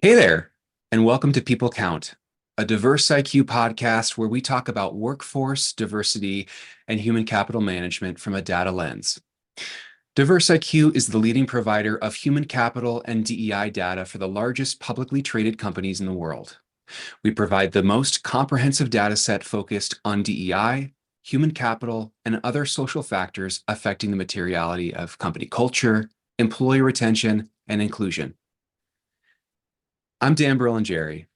Hey there, and welcome to People Count, a DiversIQ podcast where we talk about workforce diversity and human capital management from a data lens. DiversIQ is the leading provider of human capital and DEI data for the largest publicly traded companies in the world. We provide the most comprehensive data set focused on DEI, human capital, and other social factors affecting the materiality of company culture, employee retention, and inclusion. I'm Dan Berlingeri,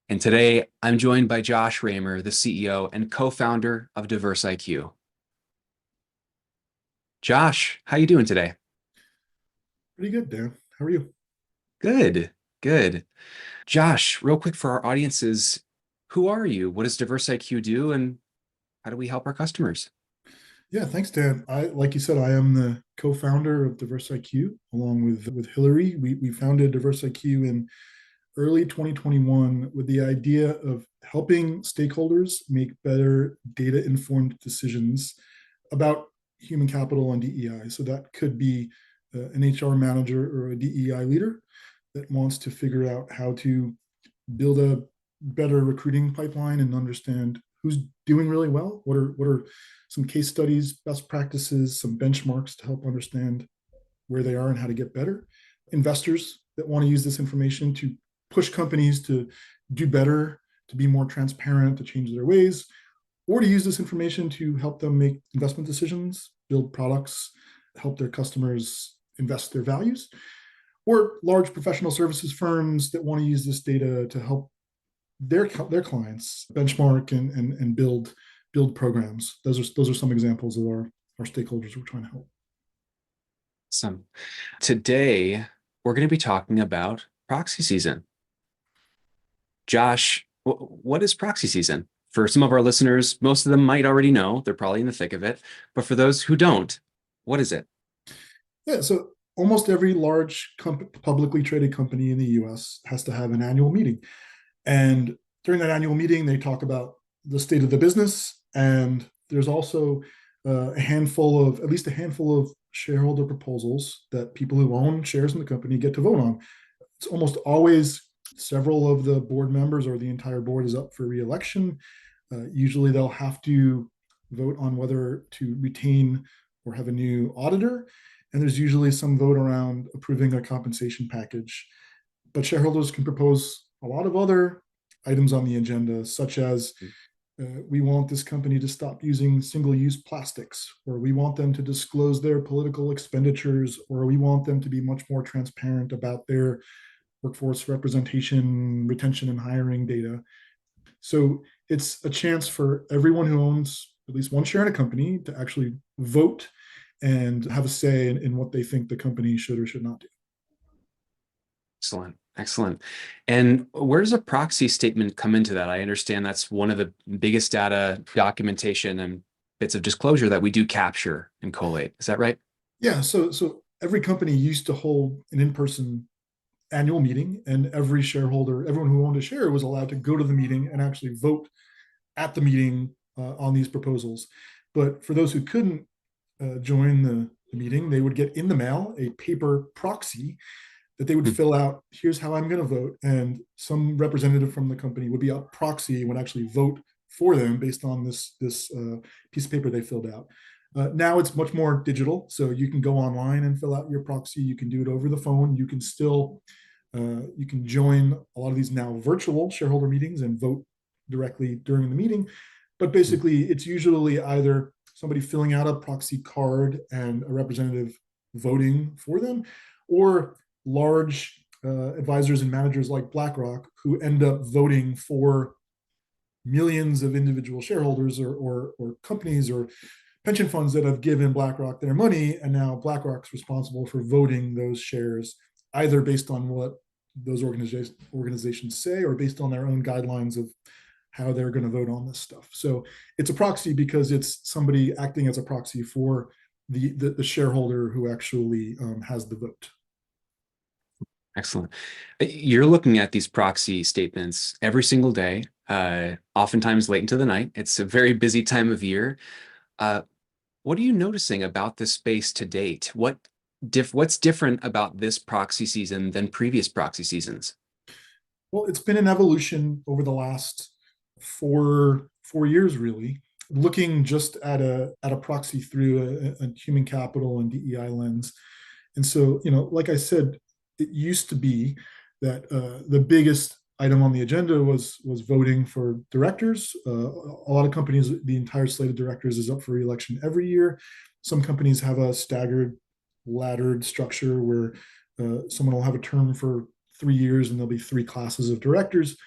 and today I'm joined by Josh Raymer, the CEO and co-founder of DiversIQ. Josh, how you doing today? Pretty good, Dan. How are you? Good, good. Josh, real quick for our audiences, who are you? What does DiversIQ do, and how do we help our customers? Yeah, thanks, Dan. Like you said, I am the co-founder of DiverseIQ along with Hillary. We founded DiverseIQ in early 2021 with the idea of helping stakeholders make better data-informed decisions about human capital and DEI. So that could be an HR manager or a DEI leader that wants to figure out how to build a better recruiting pipeline and understand who's doing really well. What are some case studies, best practices, some benchmarks to help understand where they are and how to get better. Investors that want to use this information to push companies to do better, to be more transparent, to change their ways, or to use this information to help them make investment decisions, build products, help their customers invest their values, or large professional services firms that want to use this data to help their clients benchmark and build programs. Those are some examples of our stakeholders we're trying to help. Some Today we're going to be talking about proxy season. Josh, what is proxy season? For some of our listeners, most of them might already know, they're probably in the thick of it, but for those who don't, what is it? Yeah, so almost every large publicly traded company in the U.S. has to have an annual meeting, and during that annual meeting, they talk about the state of the business, and there's also at least a handful of shareholder proposals that people who own shares in the company get to vote on. It's almost always several of the board members or the entire board is up for reelection. Usually they'll have to vote on whether to retain or have a new auditor. And there's usually some vote around approving a compensation package. But shareholders can propose a lot of other items on the agenda, such as we want this company to stop using single-use plastics, or we want them to disclose their political expenditures, or we want them to be much more transparent about their workforce representation, retention, and hiring data. So it's a chance for everyone who owns at least one share in a company to actually vote and have a say in what they think the company should or should not do. Excellent. Excellent. And where does a proxy statement come into that? I understand that's one of the biggest data documentation and bits of disclosure that we do capture and collate. Is that right? Yeah, so every company used to hold an in-person annual meeting, and every shareholder, everyone who owned a share, was allowed to go to the meeting and actually vote at the meeting on these proposals. But for those who couldn't join the meeting, they would get in the mail a paper proxy that they would Hmm. fill out. Here's how I'm going to vote, and some representative from the company would be a proxy and would actually vote for them based on this piece of paper they filled out. Now it's much more digital, so you can go online and fill out your proxy. You can do it over the phone. You can join a lot of these now virtual shareholder meetings and vote directly during the meeting. But Hmm. basically, it's usually either somebody filling out a proxy card and a representative voting for them, or large advisors and managers like BlackRock who end up voting for millions of individual shareholders or companies or pension funds that have given BlackRock their money, and now BlackRock's responsible for voting those shares either based on what those organizations say or based on their own guidelines of how they're going to vote on this stuff. So it's a proxy because it's somebody acting as a proxy for the shareholder who actually has the vote. Excellent. You're looking at these proxy statements every single day, oftentimes late into the night. It's a very busy time of year. Uh, what are you noticing about this space to date? What's different about this proxy season than previous proxy seasons? Well, it's been an evolution over the last four years, really. Looking just at a proxy through a human capital and DEI lens. And so, like I said, it used to be that the biggest item on the agenda was voting for directors. A lot of companies, the entire slate of directors is up for re-election every year. Some companies have a staggered, laddered structure where someone will have a term for 3 years and there'll be three classes of directors.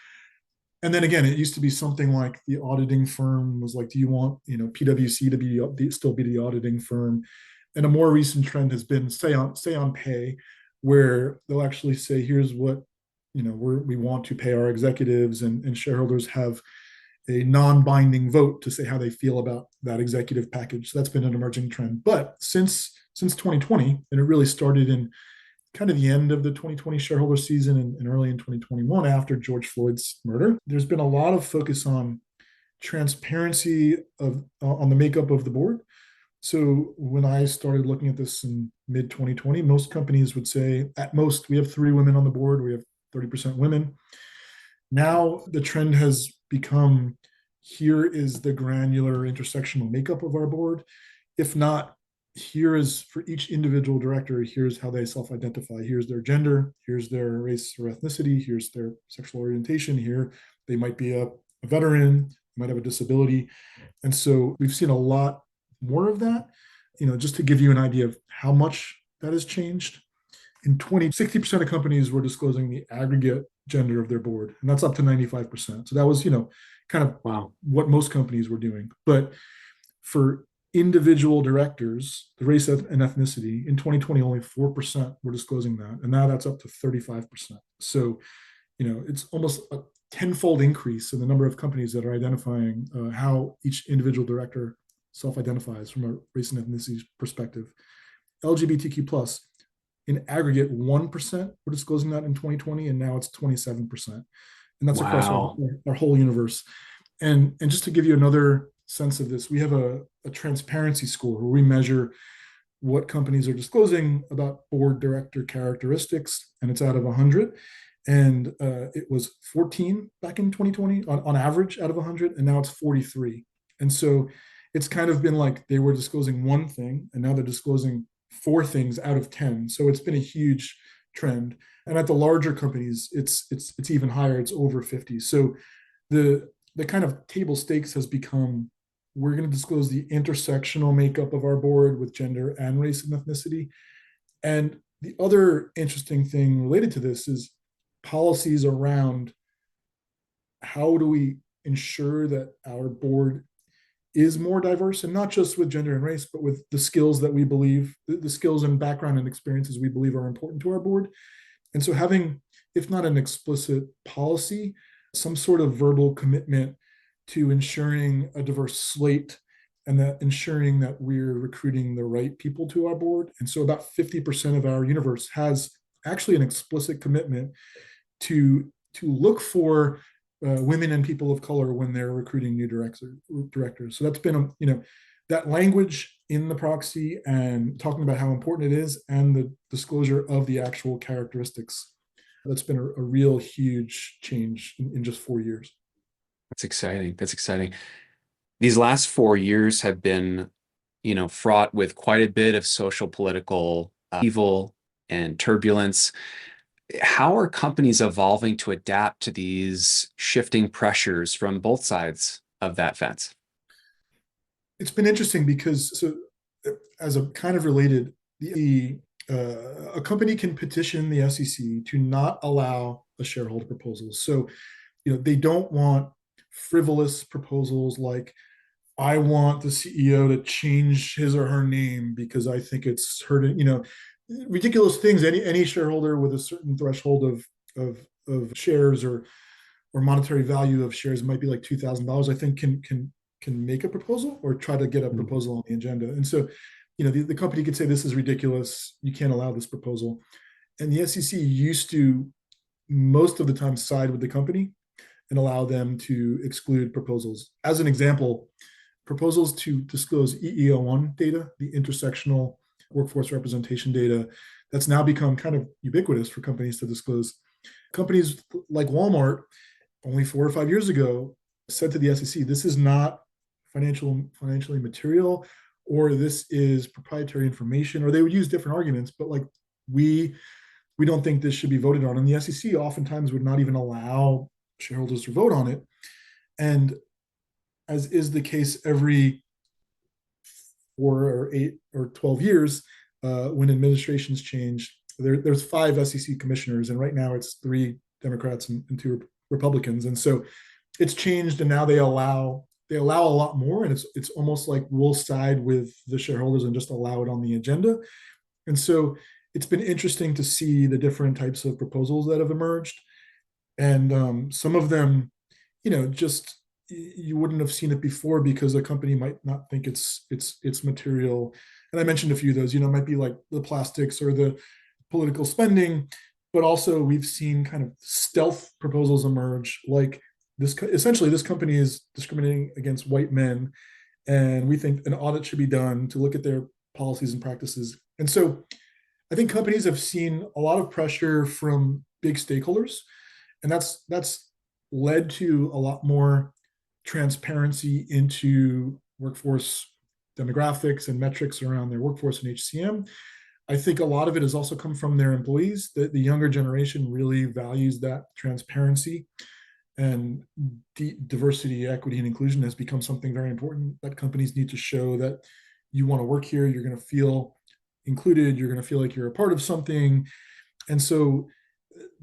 And then again, it used to be something like the auditing firm was like, do you want, PwC to still be the auditing firm? And a more recent trend has been stay on pay, where they'll actually say, here's what, we want to pay our executives, and shareholders have a non-binding vote to say how they feel about that executive package. So that's been an emerging trend. But since 2020, and it really started in kind of the end of the 2020 shareholder season and early in 2021 after George Floyd's murder, there's been a lot of focus on transparency on the makeup of the board. So when I started looking at this in mid 2020, most companies would say at most we have 3 women on the board, we have 30% women. Now the trend has become, here is the granular intersectional makeup of our board. If not, here is for each individual director, here's how they self-identify. Here's their gender, here's their race or ethnicity, here's their sexual orientation. Here they might be a veteran, might have a disability. And so we've seen a lot more of that. Just to give you an idea of how much that has changed, in 60% of companies were disclosing the aggregate gender of their board, and that's up to 95%. So that was, kind of Wow. what most companies were doing. But for individual directors, the race and ethnicity, in 2020, only 4% were disclosing that. And now that's up to 35%. So, it's almost a tenfold increase in the number of companies that are identifying how each individual director self-identifies from a race and ethnicity perspective. LGBTQ plus, in aggregate, 1% were disclosing that in 2020, and now it's 27%. And that's across Wow. our whole universe. And just to give you another sense of this, we have a transparency score where we measure what companies are disclosing about board director characteristics, and it's out of 100. And it was 14 back in 2020 on average out of 100, and now it's 43. And so it's kind of been like they were disclosing one thing, and now they're disclosing 4 things out of 10. So it's been a huge trend. And at the larger companies, it's even higher. It's over 50. So the kind of table stakes has become, we're going to disclose the intersectional makeup of our board with gender and race and ethnicity. And the other interesting thing related to this is policies around how do we ensure that our board is more diverse, and not just with gender and race, but with the skills that we believe, the skills and background and experiences we believe are important to our board. And so having, if not an explicit policy, some sort of verbal commitment to ensuring a diverse slate, and that ensuring that we're recruiting the right people to our board. And so about 50% of our universe has actually an explicit commitment to look for women and people of color when they're recruiting new directors. So that's been, that language in the proxy and talking about how important it is, and the disclosure of the actual characteristics. That's been a real huge change in just 4 years. That's exciting. That's exciting. These last 4 years have been, fraught with quite a bit of social political evil and turbulence. How are companies evolving to adapt to these shifting pressures from both sides of that fence? It's been interesting because, so as a kind of related, a company can petition the SEC to not allow a shareholder proposal. So, they don't want frivolous proposals like, I want the CEO to change his or her name because I think it's hurting, ridiculous things. Any shareholder with a certain threshold of shares or monetary value of shares, might be like $2,000, I think, can make a proposal or try to get a proposal on the agenda. And so, the company could say, this is ridiculous, you can't allow this proposal. And the SEC used to, most of the time, side with the company and allow them to exclude proposals. As an example, proposals to disclose EEO1 data, the intersectional workforce representation data, that's now become kind of ubiquitous for companies to disclose. Companies like Walmart, only 4 or 5 years ago, said to the SEC, this is not financially material, or this is proprietary information, or they would use different arguments, but like we we don't think this should be voted on. And the SEC oftentimes would not even allow shareholders to vote on it. And as is the case every 4 or 8 or 12 years, when administrations change, there's 5 SEC commissioners, and right now it's 3 Democrats and 2 Republicans, and so it's changed, and now they allow a lot more, and it's almost like we'll side with the shareholders and just allow it on the agenda. And so it's been interesting to see the different types of proposals that have emerged, and some of them, just you wouldn't have seen it before because a company might not think it's material. And I mentioned a few of those. It might be like the plastics or the political spending, but also we've seen kind of stealth proposals emerge, like this. Essentially, this company is discriminating against white men, and we think an audit should be done to look at their policies and practices. And so I think companies have seen a lot of pressure from big stakeholders, and that's led to a lot more transparency into workforce demographics and metrics around their workforce and HCM. I think a lot of it has also come from their employees. The younger generation really values that transparency, and diversity, equity, and inclusion has become something very important that companies need to show that you want to work here, you're going to feel included, you're going to feel like you're a part of something. And so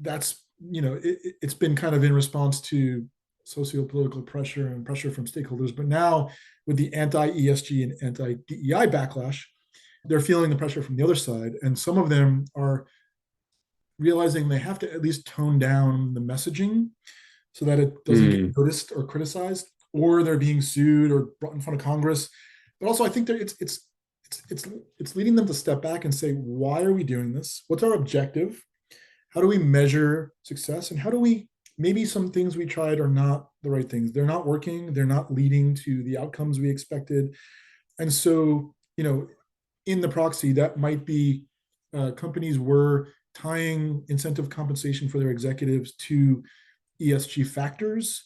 that's, it's been kind of in response to socio-political pressure and pressure from stakeholders. But now with the anti-ESG and anti-DEI backlash, they're feeling the pressure from the other side. And some of them are realizing they have to at least tone down the messaging so that it doesn't get noticed or criticized, or they're being sued or brought in front of Congress. But also, I think that it's leading them to step back and say, why are we doing this? What's our objective? How do we measure success? And how do we, maybe some things we tried are not the right things. They're not working. They're not leading to the outcomes we expected. And so, in the proxy, that might be companies were tying incentive compensation for their executives to ESG factors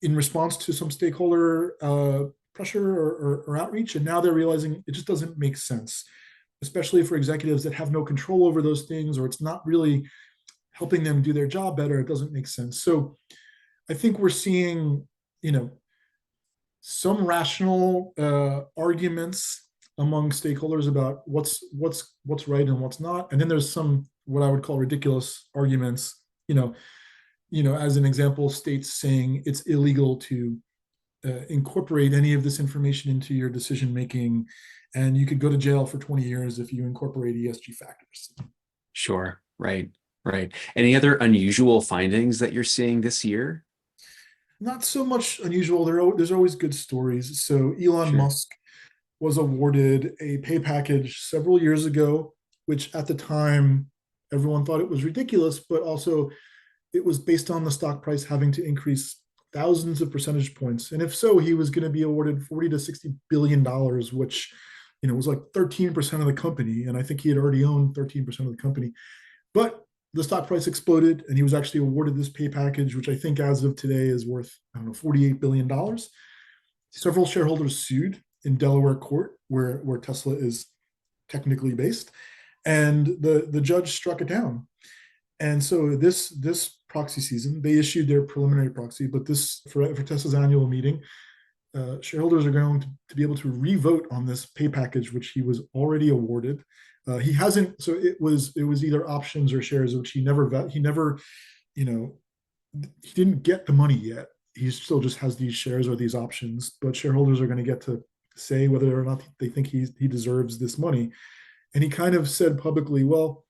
in response to some stakeholder pressure or outreach. And now they're realizing it just doesn't make sense, especially for executives that have no control over those things, or it's not really helping them do their job better. It doesn't make sense. So I think we're seeing, some rational arguments among stakeholders about what's right and what's not. And then there's some what I would call ridiculous arguments, as an example, states saying it's illegal to incorporate any of this information into your decision making, and you could go to jail for 20 years if you incorporate ESG factors. Sure. Right. Any other unusual findings that you're seeing this year? Not so much unusual. There's always good stories. So Elon Sure. Musk was awarded a pay package several years ago, which at the time everyone thought it was ridiculous, but also it was based on the stock price having to increase thousands of percentage points. And if so, he was going to be awarded $40 to $60 billion, which was like 13% of the company. And I think he had already owned 13% of the company. But the stock price exploded, and he was actually awarded this pay package, which I think as of today is worth, $48 billion. Several shareholders sued in Delaware court, where Tesla is technically based, and the judge struck it down. And so this proxy season, they issued their preliminary proxy, but this for Tesla's annual meeting, shareholders are going to be able to re-vote on this pay package, which he was already awarded. He hasn't, so it was either options or shares, which he never, he didn't get the money yet. He still just has these shares or these options, but shareholders are going to get to say whether or not they think he deserves this money. And he kind of said publicly, well,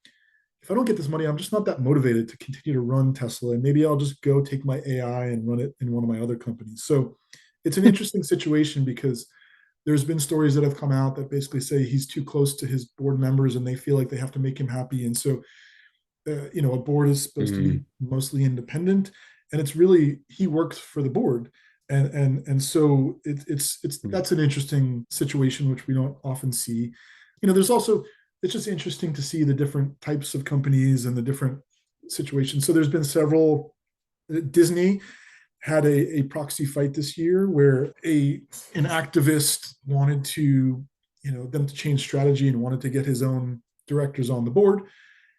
if I don't get this money, I'm just not that motivated to continue to run Tesla, and maybe I'll just go take my AI and run it in one of my other companies. So it's an interesting situation because there's been stories that have come out that basically say he's too close to his board members and they feel like they have to make him happy. And so, a board is supposed to be mostly independent, and it's really, he works for the board. And so it's that's an interesting situation, which we don't often see. There's also, it's just interesting to see the different types of companies and the different situation. So there's been several. Disney had a proxy fight this year where a an activist wanted to, them to change strategy and wanted to get his own directors on the board,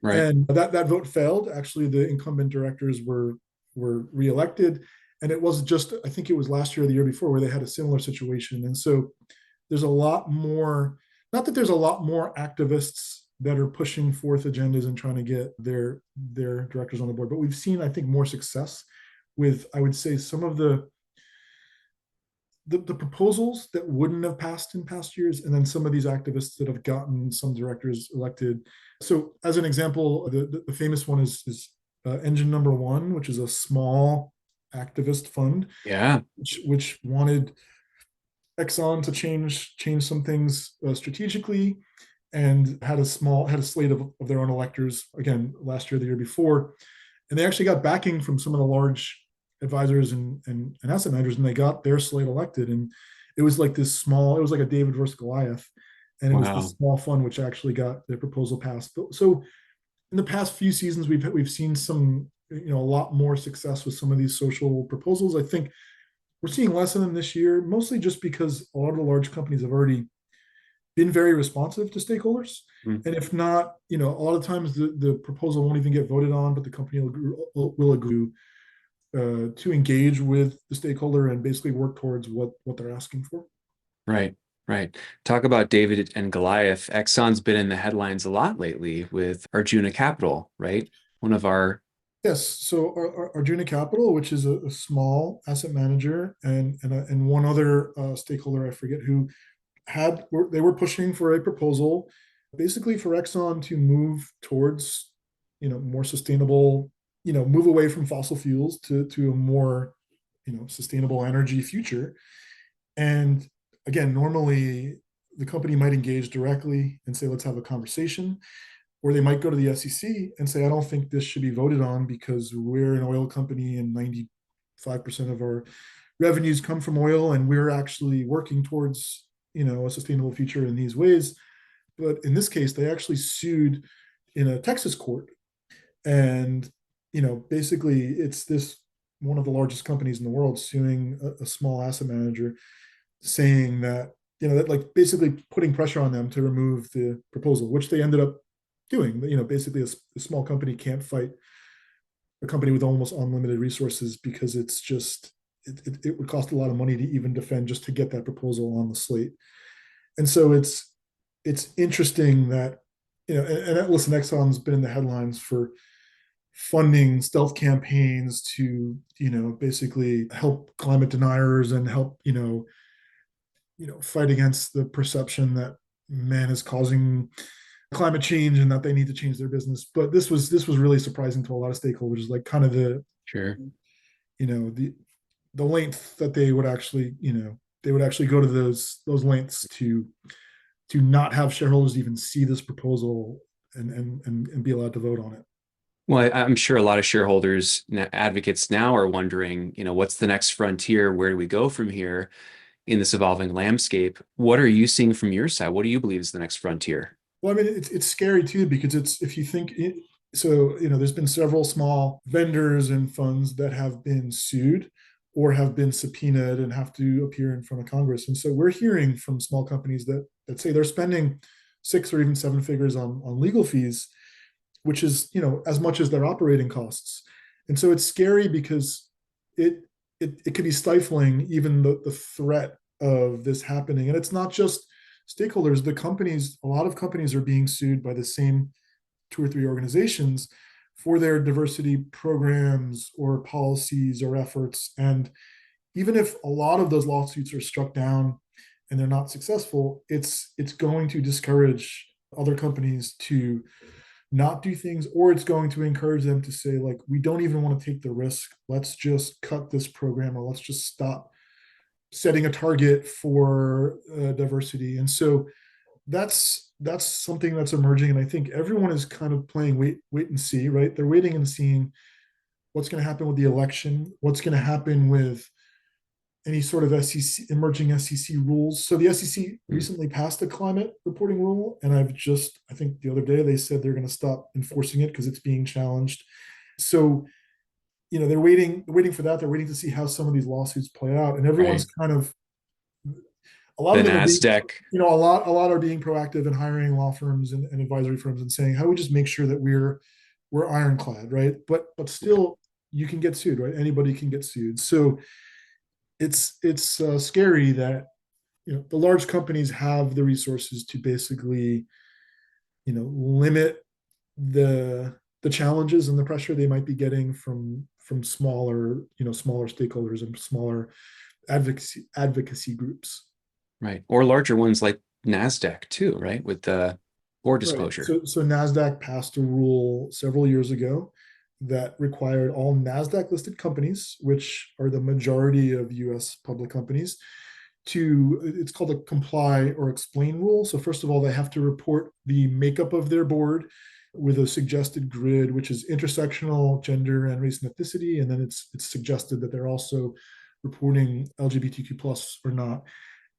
Right. and that vote failed. Actually, the incumbent directors were reelected, and it was just, I think it was last year or the year before, where they had a similar situation. And so there's a lot more. Not that there's a lot more activists that are pushing forth agendas and trying to get their directors on the board, but we've seen, I think, more success with, I would say, some of the proposals that wouldn't have passed in past years, and then some of these activists that have gotten some directors elected. So, as an example, the famous one is Engine Number One, which is a small activist fund, Yeah. which wanted Exxon to change some things strategically, and had a slate of their own electors again last year, the year before, and they actually got backing from some of the large advisors and asset managers, and they got their slate elected. And it was like this small, it was like a David versus Goliath, and it was this Wow. small fund which actually got their proposal passed. So in the past few seasons, we've seen some, a lot more success with some of these social proposals. I think we're seeing less of them this year, mostly just because a lot of the large companies have already been very responsive to stakeholders. Mm. And if not, a lot of times the proposal won't even get voted on, but the company will agree to engage with the stakeholder and basically work towards what they're asking for. Right. Right. Talk about David and Goliath. Exxon's been in the headlines a lot lately with Arjuna Capital, right? One of our, Yes, so Arjuna Capital, which is a small asset manager, and one other stakeholder, I forget who, they were pushing for a proposal, basically for Exxon to move towards, more sustainable, move away from fossil fuels to a more, sustainable energy future. And again, normally the company might engage directly and say, let's have a conversation, or they might go to the SEC and say, I don't think this should be voted on because we're an oil company and 95% of our revenues come from oil, and we're actually working towards, a sustainable future in these ways. But in this case, they actually sued in a Texas court. And, basically it's this one of the largest companies in the world suing a small asset manager, saying that, that, like, basically putting pressure on them to remove the proposal, which they ended up doing. Basically a small company can't fight a company with almost unlimited resources, because it's just, it would cost a lot of money to even defend just to get that proposal on the slate. And so it's interesting that, and listen, Exxon's been in the headlines for funding stealth campaigns to, basically help climate deniers and help, fight against the perception that man is causing climate change and that they need to change their business. But this was really surprising to a lot of stakeholders, like kind of sure. the length that they would actually, they would actually go to those lengths to not have shareholders even see this proposal and be allowed to vote on it. Well, I'm sure a lot of shareholders, advocates now are wondering, what's the next frontier? Where do we go from here in this evolving landscape? What are you seeing from your side? What do you believe is the next frontier? Well, I mean, it's scary too, because it's, if you think it, so, there's been several small vendors and funds that have been sued or have been subpoenaed and have to appear in front of Congress. And so we're hearing from small companies that say they're spending six or even seven figures on legal fees, which is, as much as their operating costs. And so it's scary because it could be stifling, even the threat of this happening. And it's not just stakeholders, the companies, a lot of companies are being sued by the same two or three organizations for their diversity programs or policies or efforts. And even if a lot of those lawsuits are struck down and they're not successful, it's going to discourage other companies to not do things, or it's going to encourage them to say, like, we don't even want to take the risk, let's just cut this program, or let's just stop setting a target for diversity. And so that's something that's emerging, and I think everyone is kind of playing wait and see, right? They're waiting and seeing what's going to happen with the election, what's going to happen with any sort of SEC, emerging SEC rules. So the SEC Mm. recently passed a climate reporting rule, and I think the other day they said they're going to stop enforcing it because it's being challenged. So, they're waiting for that. They're waiting to see how some of these lawsuits play out. And everyone's Right. kind of, a lot The of them are being, NASDAQ. a lot are being proactive and hiring law firms and advisory firms and saying, how do we just make sure that we're ironclad, right? But still, you can get sued, right? Anybody can get sued. So it's scary that the large companies have the resources to basically limit the challenges and the pressure they might be getting from smaller stakeholders and smaller advocacy groups. Right. Or larger ones like NASDAQ too, right? With the board Right. disclosure. So NASDAQ passed a rule several years ago that required all NASDAQ listed companies, which are the majority of US public companies, it's called a comply or explain rule. So first of all, they have to report the makeup of their board with a suggested grid, which is intersectional, gender, and race and ethnicity. And then it's suggested that they're also reporting LGBTQ plus or not,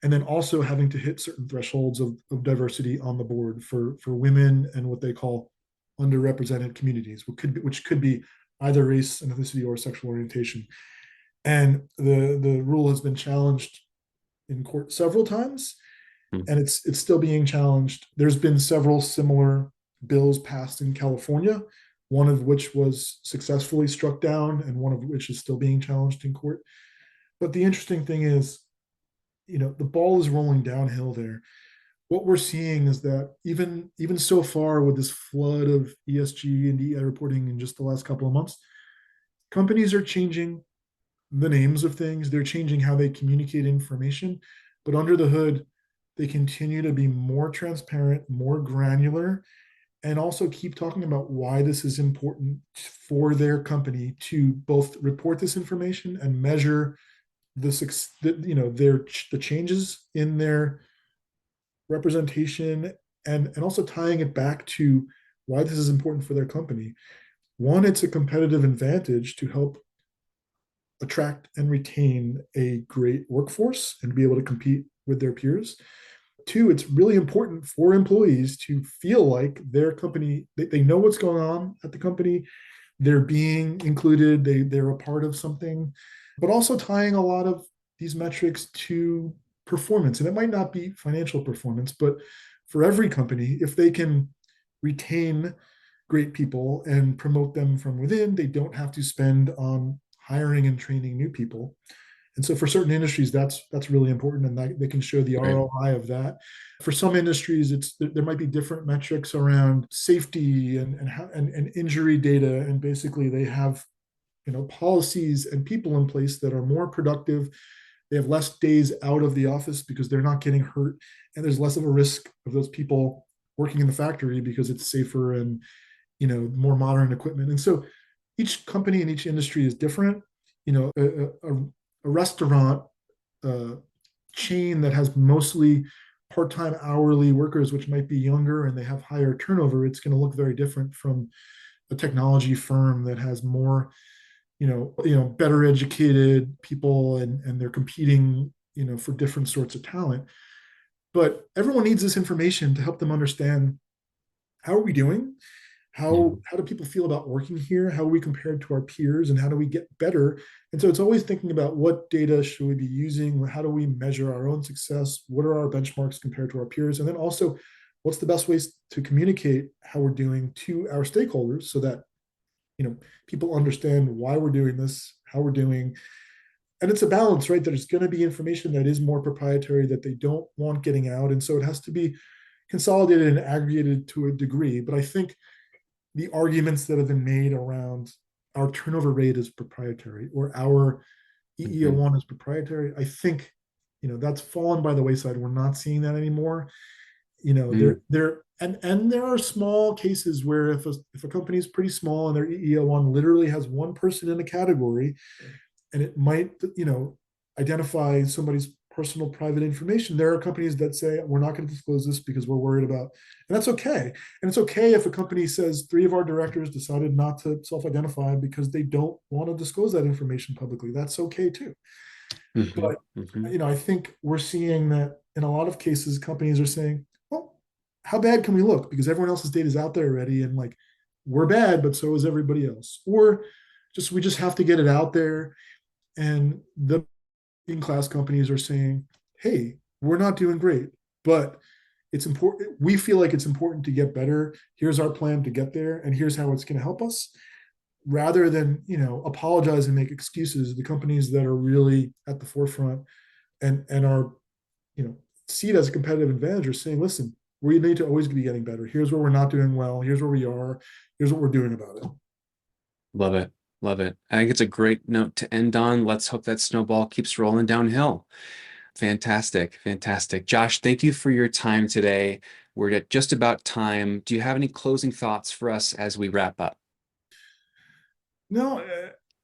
and then also having to hit certain thresholds of diversity on the board for women and what they call underrepresented communities, which could be either race and ethnicity or sexual orientation. And the rule has been challenged in court several times, Hmm. and it's still being challenged. There's been several similar bills passed in California, one of which was successfully struck down, and one of which is still being challenged in court. But the interesting thing is, the ball is rolling downhill there. What we're seeing is that even so far with this flood of ESG and DEI reporting in just the last couple of months, companies are changing the names of things. They're changing how they communicate information, but under the hood, they continue to be more transparent, more granular, and also keep talking about why this is important for their company to both report this information and measure the changes in their representation, and also tying it back to why this is important for their company. One, it's a competitive advantage to help attract and retain a great workforce and be able to compete with their peers. Two, it's really important for employees to feel like their company, they know what's going on at the company, they're being included, they're a part of something, but also tying a lot of these metrics to performance. And it might not be financial performance, but for every company, if they can retain great people and promote them from within, they don't have to spend on hiring and training new people. And so for certain industries, that's really important, and they can show the Right. ROI of that. For some industries, there might be different metrics around safety and injury data, and basically they have policies and people in place that are more productive. They have less days out of the office because they're not getting hurt, and there's less of a risk of those people working in the factory because it's safer and more modern equipment. And so each company and each industry is different. A restaurant uh, chain that has mostly part-time hourly workers, which might be younger and they have higher turnover, it's going to look very different from a technology firm that has more, better educated people, and they're competing, for different sorts of talent. But everyone needs this information to help them understand, how are we doing? how Mhm. how do people feel about working here? How are we compared to our peers, and how do we get better? And so it's always thinking about, what data should we be using? How do we measure our own success? What are our benchmarks compared to our peers? And then also, what's the best ways to communicate how we're doing to our stakeholders, so that people understand why we're doing this, how we're doing. And it's a balance, right? There's going to be information that is more proprietary that they don't want getting out, and so it has to be consolidated and aggregated to a degree. But I think the arguments that have been made around our turnover rate is proprietary, or our Mhm. EEO1 is proprietary, I think that's fallen by the wayside. We're not seeing that anymore. Mhm. There are small cases where if a company is pretty small and their EEO1 literally has one person in a category, and it might identify somebody's personal private information, there are companies that say, we're not going to disclose this because we're worried about. And that's okay. And it's okay if a company says, three of our directors decided not to self-identify because they don't want to disclose that information publicly. That's okay too. Mhm. But Mhm. I think we're seeing that in a lot of cases, companies are saying, well, how bad can we look? Because everyone else's data is out there already, and like, we're bad, but so is everybody else. Or just we just have to get it out there. And the in class companies are saying, hey, we're not doing great, but it's important. We feel like it's important to get better. Here's our plan to get there, and here's how it's going to help us. Rather than apologize and make excuses, the companies that are really at the forefront and are see it as a competitive advantage are saying, listen, we need to always be getting better. Here's where we're not doing well. Here's where we are. Here's what we're doing about it. Love it. Love it. I think it's a great note to end on. Let's hope that snowball keeps rolling downhill. Fantastic. Fantastic. Josh, thank you for your time today. We're at just about time. Do you have any closing thoughts for us as we wrap up? No,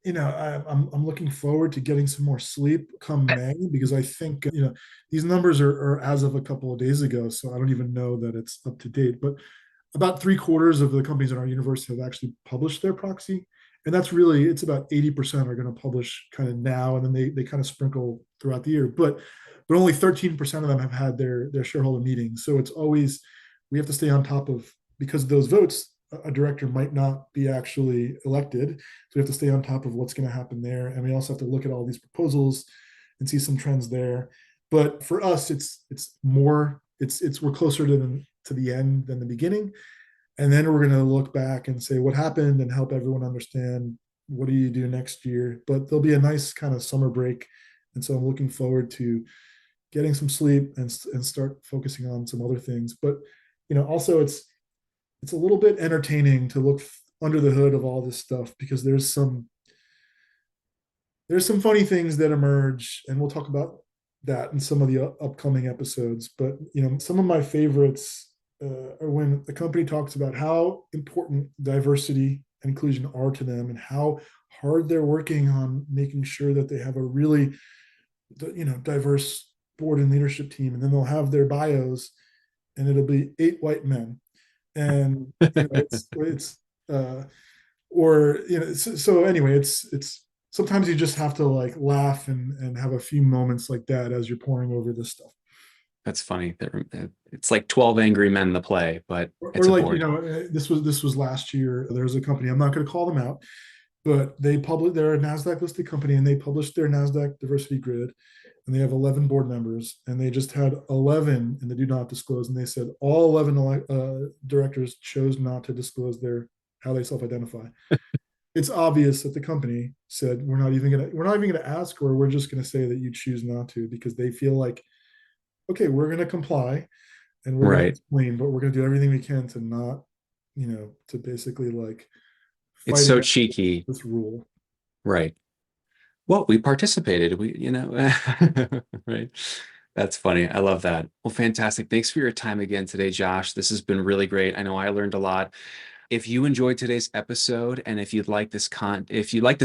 I'm looking forward to getting some more sleep come May because I think these numbers are as of a couple of days ago, so I don't even know that it's up to date. But about 3/4 of the companies in our universe have actually published their proxy, and that's really it's about 80% are going to publish kind of now, and then they kind of sprinkle throughout the year. But only 13% of them have had their shareholder meetings, so it's always we have to stay on top of because of those votes a director might not be actually elected. So we have to stay on top of what's going to happen there. And we also have to look at all these proposals and see some trends there. But for us, it's more, it's we're closer to the end than the beginning. And then we're going to look back and say what happened and help everyone understand what do you do next year. But there'll be a nice kind of summer break. And so I'm looking forward to getting some sleep and start focusing on some other things. But also it's a little bit entertaining to look under the hood of all this stuff because there's some funny things that emerge, and we'll talk about that in some of the upcoming episodes. But some of my favorites are when the company talks about how important diversity and inclusion are to them, and how hard they're working on making sure that they have a really diverse board and leadership team, and then they'll have their bios, and it'll be 8 white men, and it's or so anyway it's sometimes you just have to like laugh and have a few moments like that as you're pouring over this stuff. That's funny. It's like 12 Angry Men, the play, but Or it's a like board. this was last year. There's a company, I'm not going to call them out, but they're a NASDAQ listed company, and they published their NASDAQ diversity grid, and they have 11 board members, and they just had 11 in the do not disclose, and they said all 11 directors chose not to disclose their how they self-identify. It's obvious that the company said we're not even gonna ask, or we're just gonna say that you choose not to, because they feel like, okay, we're gonna comply and we're gonna Right. explain, but we're gonna do everything we can to not, to basically like It's fight so against cheeky. this rule. Right. Well, we participated. Right. That's funny. I love that. Well, fantastic. Thanks for your time again today, Josh. This has been really great. I know I learned a lot. If you enjoyed today's episode, and if you like this content, if you like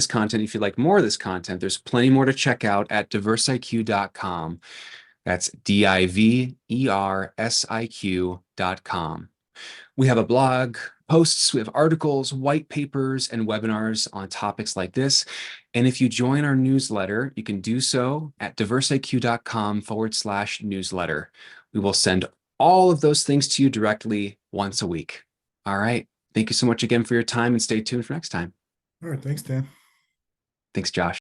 more of this content, there's plenty more to check out at diversiq.com. That's DIVERSIQ.com. We have a blog, posts, we have articles, white papers, and webinars on topics like this. And if you join our newsletter, you can do so at diversiq.com/newsletter. We will send all of those things to you directly once a week. All right. Thank you so much again for your time, and stay tuned for next time. All right, thanks, Dan. Thanks, Josh.